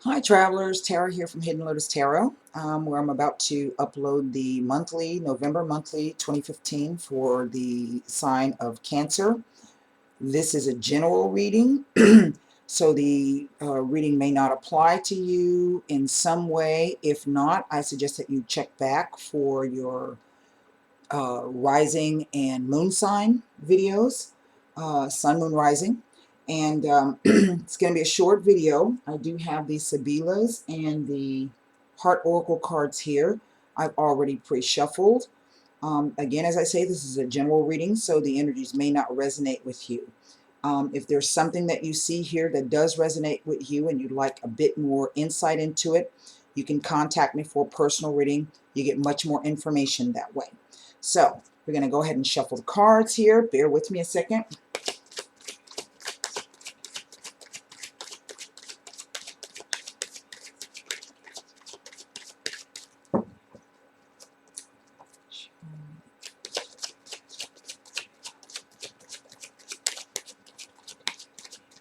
Hi travelers, Tara here from Hidden Lotus Tarot, where I'm about to upload the November monthly 2015 for the sign of Cancer. This is a general reading, so the reading may not apply to you in some way. If not, I suggest that you check back for your rising and moon sign videos, sun, moon, rising. And it's going to be a short video. I do have the Sabilas and the Heart Oracle cards here. I've already pre-shuffled. Again, as I say, this is a general reading, so the energies may not resonate with you. If there's something that you see here that does resonate with you and you'd like a bit more insight into it, you can contact me for a personal reading. You get much more information that way. So we're going to go ahead and shuffle the cards here. Bear with me a second.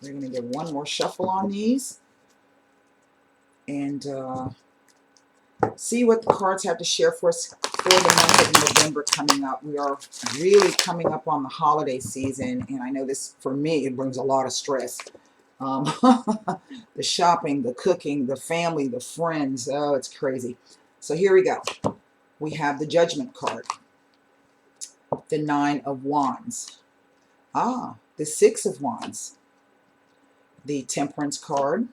We're going to get one more shuffle on these and see what the cards have to share for us for the month of November coming up. We are really coming up on the holiday season, and I know this, for me, it brings a lot of stress. The shopping, the cooking, the family, the friends, oh, it's crazy. So here we go. We have the Judgment card, the Nine of Wands, the Six of Wands, the Temperance card,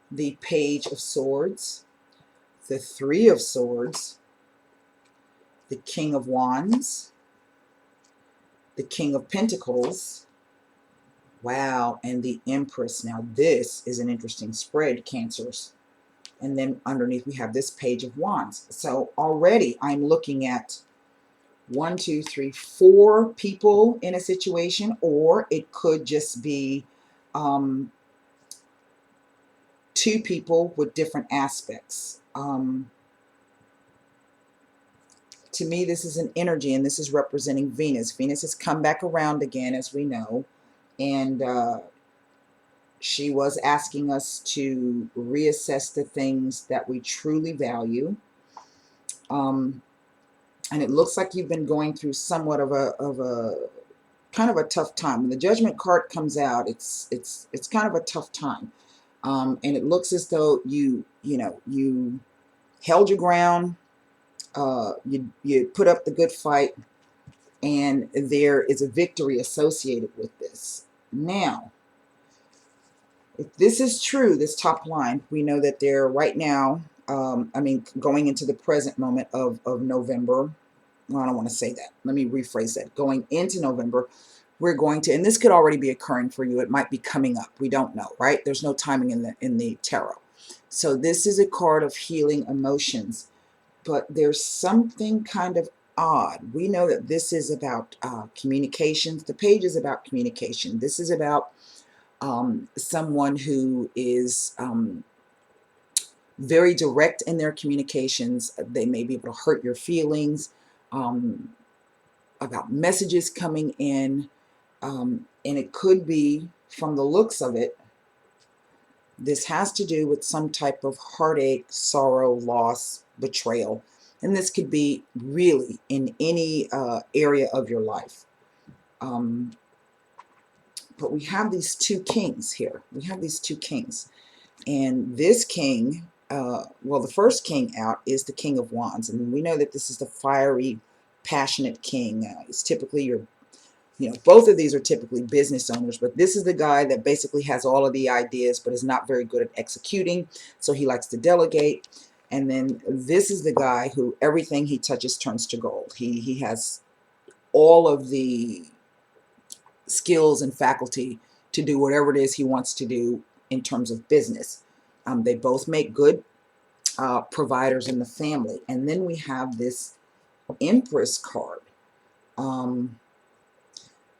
the Page of Swords, the Three of Swords, the King of Wands, the King of Pentacles, wow, and the Empress. Now this is an interesting spread, Cancers. And then underneath we have this Page of Wands. So already I'm looking at 1, 2, 3, 4 people in a situation, or it could just be 2 people with different aspects. To me, this is an energy, and this is representing Venus. Venus has come back around again, as we know, and she was asking us to reassess the things that we truly value. And it looks like you've been going through somewhat of a kind of a tough time. When the Judgment card comes out, it's kind of a tough time, and it looks as though you held your ground. You put up the good fight, and there is a victory associated with this. Now, if this is true, this top line, we know that they're right now, going into the present moment of November. Well, I don't want to say that. Let me rephrase that. Going into November, we're going to, and this could already be occurring for you. It might be coming up. We don't know, right? There's no timing in the tarot. So this is a card of healing emotions, but there's something kind of odd. We know that this is about communications. The page is about communication. This is about someone who is very direct in their communications. They may be able to hurt your feelings about messages coming in, and it could be, from the looks of it, this has to do with some type of heartache, sorrow, loss, betrayal. And this could be really in any area of your life. But we have these 2 kings here. We have these 2 kings. And this king, well, the first king out is the King of Wands. And we know that this is the fiery, passionate king. He's typically your, both of these are typically business owners, but this is the guy that basically has all of the ideas, but is not very good at executing. So he likes to delegate. And then this is the guy who everything he touches turns to gold. He has all of the skills and faculty to do whatever it is he wants to do in terms of business. They both make good providers in the family. And then we have this Empress card.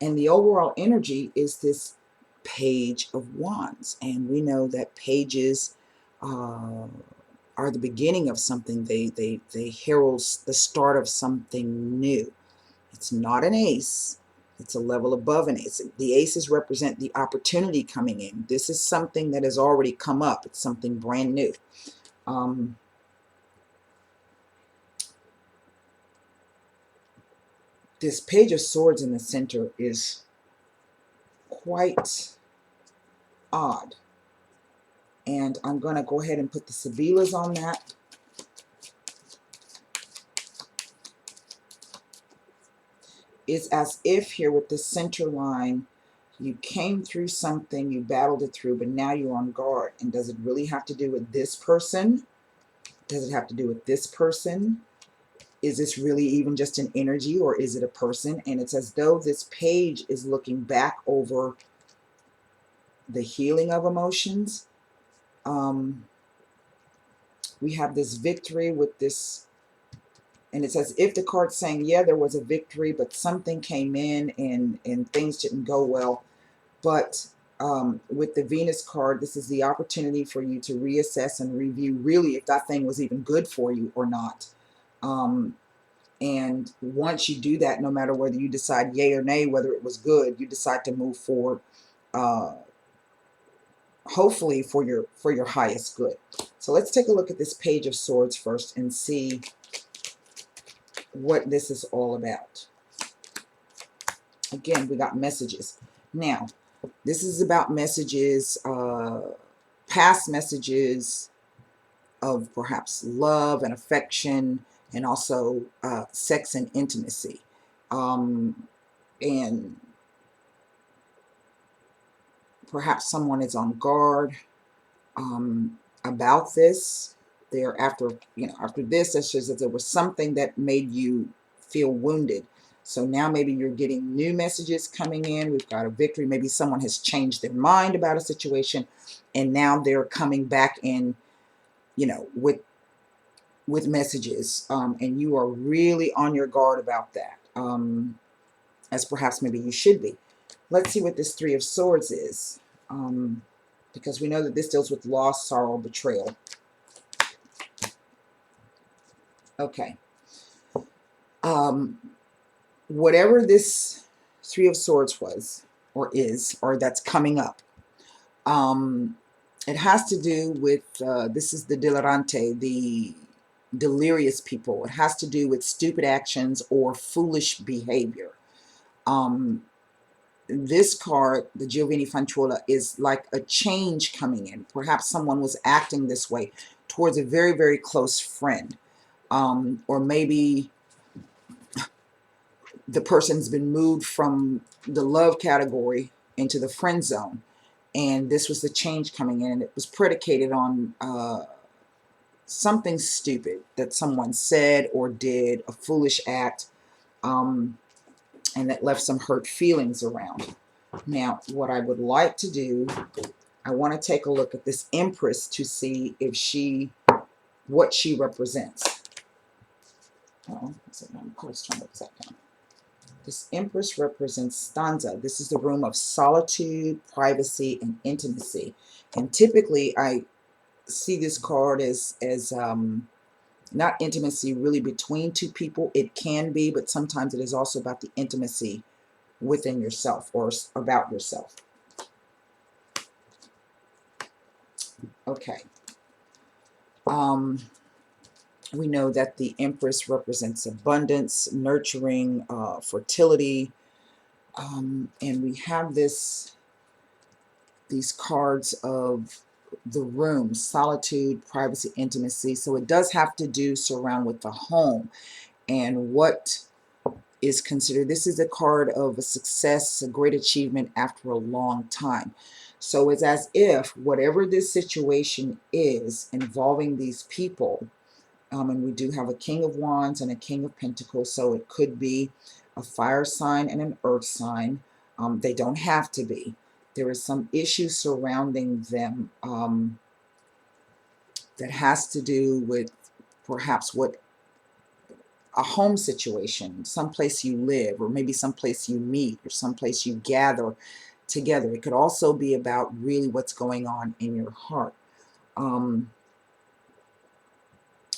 And the overall energy is this Page of Wands. And we know that pages are the beginning of something. They herald the start of something new. It's not an ace. It's a level above an ace. The aces represent the opportunity coming in. This is something that has already come up. It's something brand new. This Page of Swords in the center is quite odd. And I'm going to go ahead and put the Sibilas on that. It's as if here with the center line, you came through something, you battled it through, but now you're on guard. And does it really have to do with this person? Does it have to do with this person? Is this really even just an energy, or is it a person? And it's as though this page is looking back over the healing of emotions. We have this victory with this, and it's as if the card's saying, yeah, there was a victory, but something came in and things didn't go well. But with the Venus card, this is the opportunity for you to reassess and review really if that thing was even good for you or not. And once you do that, no matter whether you decide yay or nay, whether it was good, you decide to move forward, hopefully for your highest good. So let's take a look at this Page of Swords first and see what this is all about. Again, we got messages. Now, this is about messages, past messages of perhaps love and affection, and also sex and intimacy. And perhaps someone is on guard about this. They're after this, it's just that there was something that made you feel wounded. So now maybe you're getting new messages coming in. We've got a victory. Maybe someone has changed their mind about a situation, and now they're coming back in, with messages, and you are really on your guard about that, as perhaps maybe you should be. Let's see what this Three of Swords is, because we know that this deals with loss, sorrow, betrayal. Okay. Whatever this Three of Swords was, or is, or that's coming up, it has to do with, this is the delirante, the delirious people. It has to do with stupid actions or foolish behavior. This card, the Giovanni Fanciulla, is like a change coming in. Perhaps someone was acting this way towards a very, very close friend. Or maybe the person's been moved from the love category into the friend zone. And this was the change coming in. And it was predicated on something stupid that someone said or did, a foolish act, and that left some hurt feelings around. Now, what I would like to do, I want to take a look at this Empress to see if what she represents. Oh, this Empress represents stanza. This is the room of solitude, privacy, and intimacy. And typically, I see this card as not intimacy really between two people. It can be, but sometimes it is also about the intimacy within yourself or about yourself. Okay. We know that the Empress represents abundance, nurturing, fertility, and we have these cards of the room, solitude, privacy, intimacy. So it does have to do surround with the home and what is considered. This is a card of a success, a great achievement after a long time. So it's as if whatever this situation is involving these people, and we do have a King of Wands and a King of Pentacles, so it could be a fire sign and an earth sign. They don't have to be. There is some issue surrounding them that has to do with perhaps what a home situation, someplace you live, or maybe someplace you meet, or someplace you gather together. It could also be about really what's going on in your heart.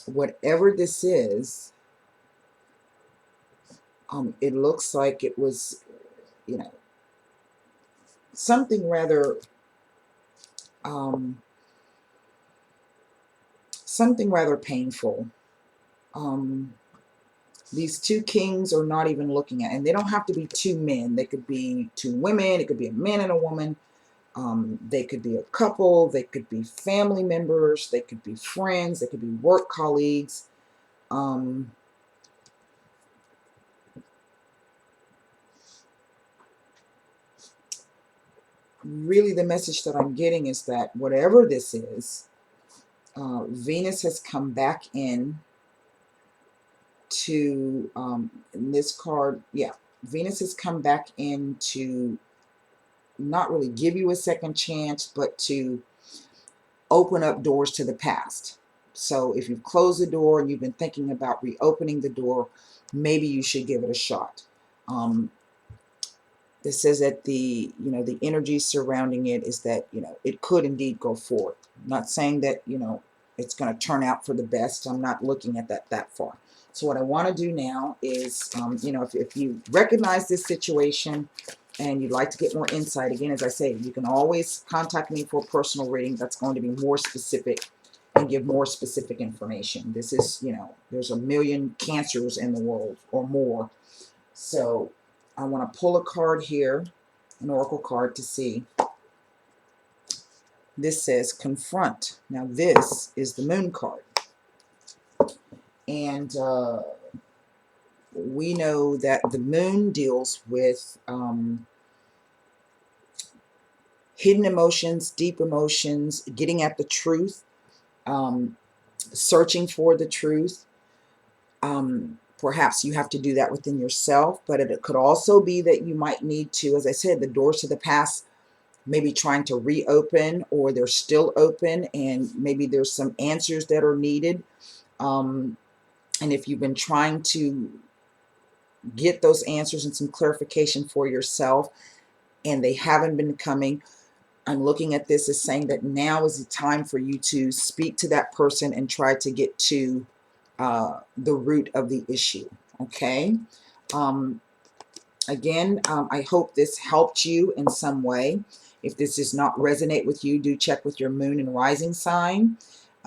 Whatever this is, it looks like it was you know, something rather, um, something rather painful. Um, these two kings are not even looking at, and they don't have to be two men. They could be two women. It could be a man and a woman. They could be a couple. They could be family members. They could be friends. They could be work colleagues. Um, really, the message that I'm getting is that whatever this is, Venus has come back in to, in this card, yeah, Venus has come back in to not really give you a second chance, but to open up doors to the past. So if you've closed the door and you've been thinking about reopening the door, maybe you should give it a shot. This says that the, you know, the energy surrounding it is that, you know, it could indeed go forward. I'm not saying that, you know, it's going to turn out for the best. I'm not looking at that far. So what I want to do now is, you know, if you recognize this situation and you'd like to get more insight, again, as I say, you can always contact me for a personal reading that's going to be more specific and give more specific information. This is, you know, there's a million cancers in the world or more. So I want to pull a card here, an oracle card, to see. This says confront. Now this is the moon card. And we know that the moon deals with hidden emotions, deep emotions, getting at the truth, searching for the truth. Perhaps you have to do that within yourself, but it could also be that you might need to, as I said, the doors to the past maybe trying to reopen, or they're still open, and maybe there's some answers that are needed. And if you've been trying to get those answers and some clarification for yourself and they haven't been coming, I'm looking at this as saying that now is the time for you to speak to that person and try to get to the root of the issue. Okay. Again, I hope this helped you in some way. If this does not resonate with you, do check with your moon and rising sign.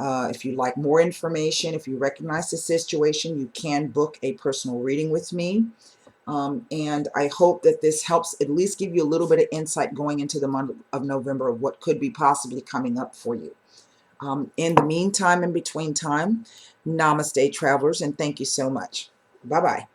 If you'd like more information, if you recognize the situation, you can book a personal reading with me. And I hope that this helps at least give you a little bit of insight going into the month of November of what could be possibly coming up for you. In the meantime, in between time, namaste, travelers, and thank you so much. Bye-bye.